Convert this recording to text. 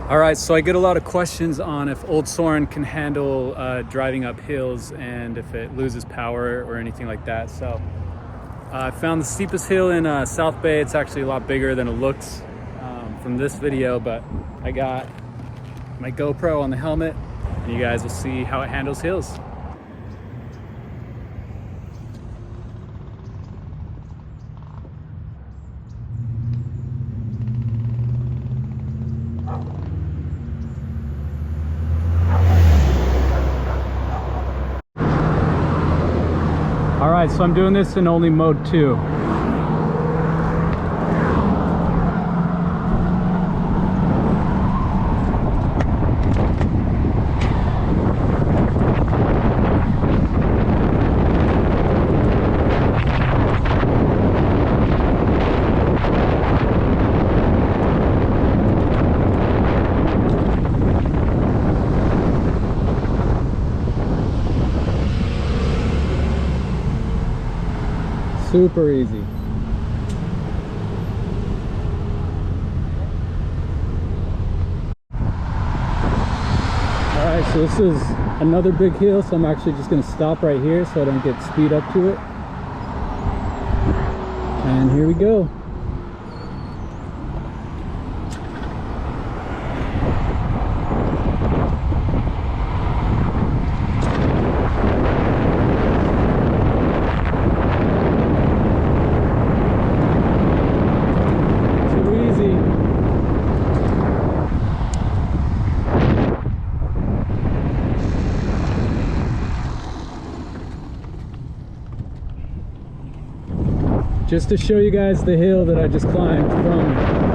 All right, so I get a lot of questions on if Old Soren can handle driving up hills and if it loses power or anything like that. So I found the steepest hill in South Bay. It's actually a lot bigger than it looks from this video, but I got my GoPro on the helmet and you guys will see how it handles hills. All right, so I'm doing this in only mode 2. Super easy. Alright, so this is another big hill, so I'm actually just going to stop right here so I don't get speed up to it. And here we go. Just to show you guys the hill that I just climbed from